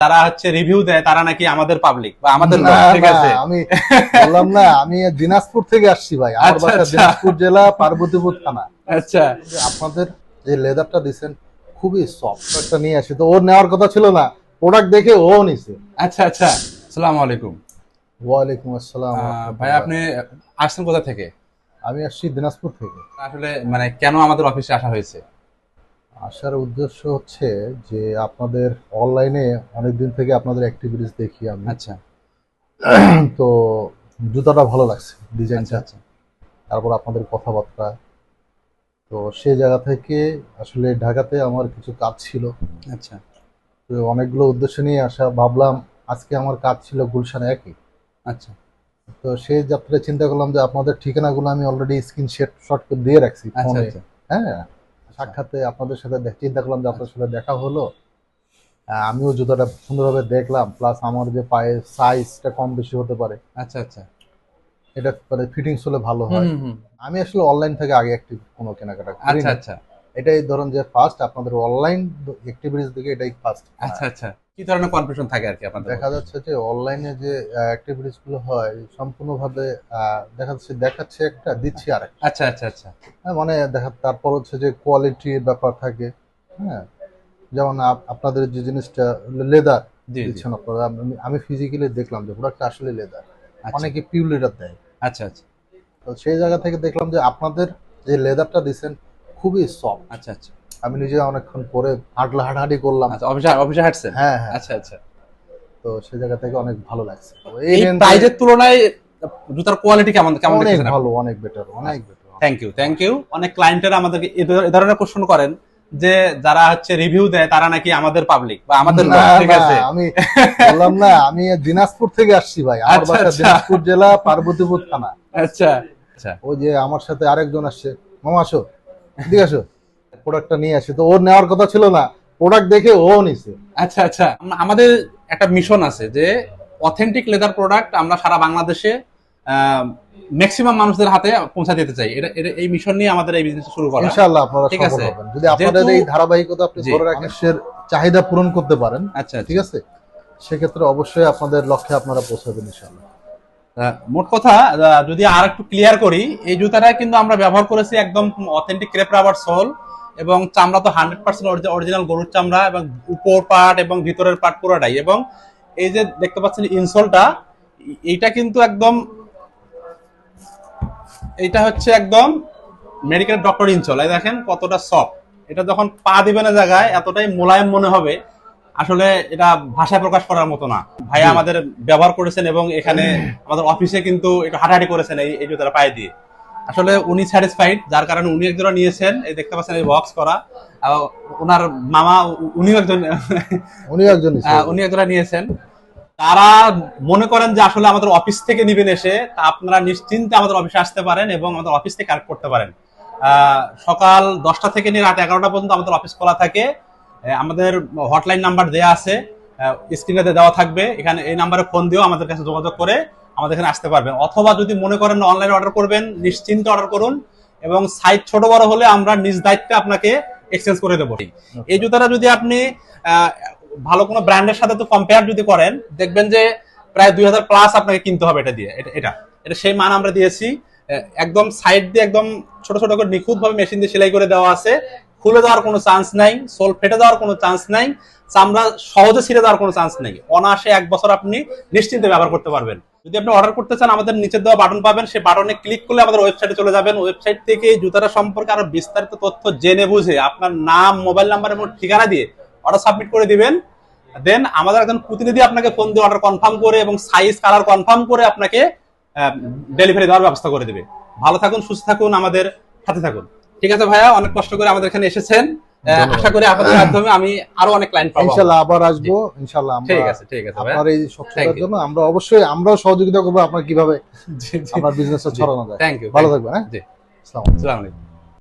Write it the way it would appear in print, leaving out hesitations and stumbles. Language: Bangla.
তারা হচ্ছে রিভিউ দেয় তারা নাকি আমাদের পাবলিক বা আমাদের লোক। ঠিক আছে, আমি বললাম না, আমি দিনাজপুর থেকে আসছি ভাই। আমার বাসা দিনাজপুর জেলা পার্বতীপুর থানা। আচ্ছা, আপনাদের যে লেদারটা দিচ্ছেন খুবই সফট, একটা নিয়ে আসি তো ওর নেওয়ার কথা ছিল না, প্রোডাক্ট দেখে ও নিছে। আচ্ছা, আচ্ছা। আসসালামু আলাইকুম। ওয়ালাইকুম আসসালাম। ভাই আপনি আসছেন কোথা থেকে? আমি আসছি দিনাজপুর থেকে। আসলে মানে কেন আমাদের অফিসে আসা হয়েছে? আসার উদ্দেশ্য হচ্ছে যে আপনাদের অনলাইনে অনেকদিন থেকে আপনাদের অ্যাক্টিভিটিস দেখি আমি। আচ্ছা, তো জুতাটা ভালো লাগছে, আচ্ছা, ডিজাইনটা, আচ্ছা, তারপর আপনাদের কথাবার্তা। তো সেই জায়গা থেকে আসলে ঢাকাতে আমার কিছু কাজ ছিল, আচ্ছা, তো অনেকগুলো উদ্দেশ্য নিয়ে আসা। ভাবলাম আজকে আমার কাজ ছিল গুলশানে একই। আচ্ছা, তো সেই যাত্রায় চিন্তা করলাম যে আপনাদের ঠিকানাগুলো আমি অলরেডি শট করে দিয়ে রাখছি আচ্ছা, ফোনে। আচ্ছা, হ্যাঁ, সাক্ষাতে আপনাদের সাথে চিন্তা করলাম যে আপনার সাথে দেখা হলো। আমিও জুতাটা সুন্দরভাবে দেখলাম, প্লাস আমার যে পায়ের সাইজটা কম বেশি হতে পারে, আচ্ছা, আচ্ছা, এটা মানে ফিটিংস হলে ভালো হয়। আমি আসলে অনলাইন থেকে আগে অ্যাক্টিভ কোনো কেনাকাটা করি আচ্ছা, না। আচ্ছা, এটাই ধরুন যে ফার্স্ট আপনাদের অনলাইন অ্যাক্টিভিটিস দিকে এটাই ফার্স্ট। আচ্ছা, আচ্ছা। কি ধরনের কনফিউশন থাকে আর কি আপনাদের? দেখা যাচ্ছে যে অনলাইনে যে অ্যাক্টিভিটিস গুলো হয় সম্পূর্ণভাবে দেখাচ্ছে একটা, দিচ্ছি আর একটা। আচ্ছা, আচ্ছা, আচ্ছা, মানে তারপর হচ্ছে যে কোয়ালিটির ব্যাপার থাকে। হ্যাঁ, যেমন আপনাদের যে জিনিসটা লেদার জি, জি, দিচ্ছেন আপনারা, আমি ফিজিক্যালি দেখলাম যে প্রোডাক্টটা আসলে লেদার। আচ্ছা, অনেকে পিওর লেদার দেয়। আচ্ছা, আচ্ছা, তো সেই জায়গা থেকে দেখলাম যে আপনাদের যে লেদারটা দিচ্ছেন খুবই সফট। আচ্ছা, আচ্ছা, আমি নিজে অনেকক্ষণ পরে হাঁটাহাঁটি করলাম। আচ্ছা। অফিসে হাঁটছেন? হ্যাঁ, হ্যাঁ। আচ্ছা, আচ্ছা। তো সেই জায়গা থেকে অনেক ভালো লাগছে। তো এই প্রাইজের তুলনায় জুতার কোয়ালিটি কেমন কেমন অনেক দেখতেছেন? ভালো, অনেক বেটার, অনেক better. Thank you, thank you. অনেক ক্লায়েন্টেরা আমাদেরকে এ ধরনের কোশ্চেন করেন যে যারা হচ্ছে রিভিউ দেয় তারা নাকি আমাদের পাবলিক বা আমাদের লোক। ঠিক আছে, আমি বললাম না, আমি দিনাজপুর থেকে আসছি ভাই। আমার আচ্ছা, বাসা আচ্ছা। দিনাজপুর জেলা পার্বতীপুর থানা। আচ্ছা, আচ্ছা, ওই যে আমার সাথে আরেকজন আসছে, মামা আসো, এদিকে আসো, প্রোডাক্টটা নিয়ে আসি তো ওর নেওয়ার কথা ছিল না, প্রোডাক্ট দেখে ও নিছে। আচ্ছা, আচ্ছা। আমাদের একটা মিশন আছে যে অথেন্টিক লেদার প্রোডাক্ট আমরা সারা বাংলাদেশে ম্যাক্সিমাম মানুষদের হাতে পৌঁছা দিতে চাই। এই মিশন নিয়ে আমাদের এই বিজনেস শুরু করা। ইনশাআল্লাহ আপনারা ঠিক সফল আছে, হবেন যদি আপনাদের এই ধারাবাহিকতা আপনি জি। ধরে রাখেন, মানুষের চাহিদা পূরণ করতে পারেন। আচ্ছা, ঠিক আছে, সেক্ষেত্রে অবশ্যই আপনাদের লক্ষ্যে আপনারা পৌঁছাবেন ইনশাআল্লাহ। মোট কথা যদি আর একটু ক্লিয়ার করি, এই জুতাটা কিন্তু আমরা ব্যবহার করেছি একদম অথেন্টিক ক্রেপ রাবার সোল, এবং চামড়া তো 100% অরিজিনাল গরুর চামড়া, এবং উপর পার্ট এবং ভিতরের পার্ট পুরোটাই। এবং এই যে দেখতে পাচ্ছেন ইনসোলটা, এইটা কিন্তু একদম, এইটা হচ্ছে একদম মেডিকেল ডক্টর ইনসোল। এই দেখেন কতটা সফট। এটা যখন পা দিবে না জায়গায় এতটাই মোলায়েম মনে হবে, আসলে এটা ভাষায় প্রকাশ করার মতো না। ভাইয়া আমাদের ব্যবহার করেছেন এবং এখানে আমাদের অফিসে কিন্তু একটু হাঁটাহাঁটি করেছেন এই জুতাটা পায়ে দিয়ে। আসলে উনি স্যাটিসফাইড, যার কারণে উনি একজোড়া নিয়েছেন। এই দেখতে পাচ্ছেন এই বক্স করা। ওনার মামা উনিও একজন উনি একজোড়া নিয়েছেন। তারা মনে করেন যে আসলে আমাদের অফিস থেকে নিবেন এসে, তা আপনারা নিশ্চিন্তে আমাদের অফিসে আসতে পারেন এবং আমাদের অফিস থেকে কালেক্ট করতে পারেন। সকাল 10টা থেকে নিয়ে রাত 11টা পর্যন্ত আমাদের অফিস খোলা থাকে। আমাদের হটলাইন নাম্বার দেওয়া আছে, স্ক্রিনে দেওয়া থাকবে। এখানে এই নাম্বারে ফোন দিয়েও আমাদের কাছে যোগাযোগ করে আমাদের এখানে আসতে পারবেন। অথবা যদি মনে করেন অনলাইনে অর্ডার করবেন, নিশ্চিন্তে অর্ডার করুন, এবং সাইজ ছোট বড় হলে আমরা নিজ দায়িত্বে আপনাকে এক্সচেঞ্জ করে দেবো। এই জুতাটা যদি আপনি ভালো কোনো ব্র্যান্ডের সাথে তো কম্পেয়ার যদি করেন, দেখবেন যে প্রায় 2000 প্লাস আপনাকে কিনতে হবে এটা দিয়ে। এটা সেই মান আমরা দিয়েছি। একদম সাইড দিয়ে একদম ছোট ছোট করে নিখুঁত ভাবে মেশিন দিয়ে সেলাই করে দেওয়া আছে। খুলে দেওয়ার কোনো চান্স নাই, সোল ফেটে দেওয়ার কোনো চান্স নাই, চামড়া সহজে ছিঁড়ে দেওয়ার কোনো চান্স নেই। অনায়াসে 1 বছর আপনি নিশ্চিন্তে ব্যবহার করতে পারবেন। যদি আপনি অর্ডার করতে চান, আমাদের নিচে দেওয়া বাটন পাবেন, সেই বাটনে ক্লিক করলে আমাদের ওয়েবসাইটে চলে যাবেন। ওয়েবসাইট থেকে জুতাটা সম্পর্কে আরো বিস্তারিত তথ্য জেনে বুঝে আপনার নাম, মোবাইল নাম্বার এবং ঠিকানা দিয়ে অর্ডার সাবমিট করে দিবেন। দেন আমাদের একজন প্রতিনিধি আপনাকে ফোন দিয়ে অর্ডার কনফার্ম করে এবং সাইজ কালার কনফার্ম করে আপনাকে ডেলিভারি দেওয়ার ব্যবস্থা করে দিবে। ভালো থাকুন, সুস্থ থাকুন, আমাদের সাথে থাকুন। ঠিক আছে ভাইয়া, অনেক কষ্ট করে আমাদের এখানে এসেছেন। আশা করি আপনাদের মাধ্যমে আমি আরো অনেক ক্লায়েন্ট পাবো। ইনশাআল্লাহ আবার আসবো ইনশাআল্লাহ। আমরা ঠিক আছে, ঠিক আছে ভাইয়া। আপনার এই সফলতার জন্য আমরা অবশ্যই আমরাও সহযোগিতা করব আপনার কিভাবে আপনার বিজনেসটা ছড়ানো যায়। থ্যাংক ইউ, ভালো থাকবেন। হ্যাঁ, জি, আসসালামু আলাইকুম। আসসালামু আলাইকুম।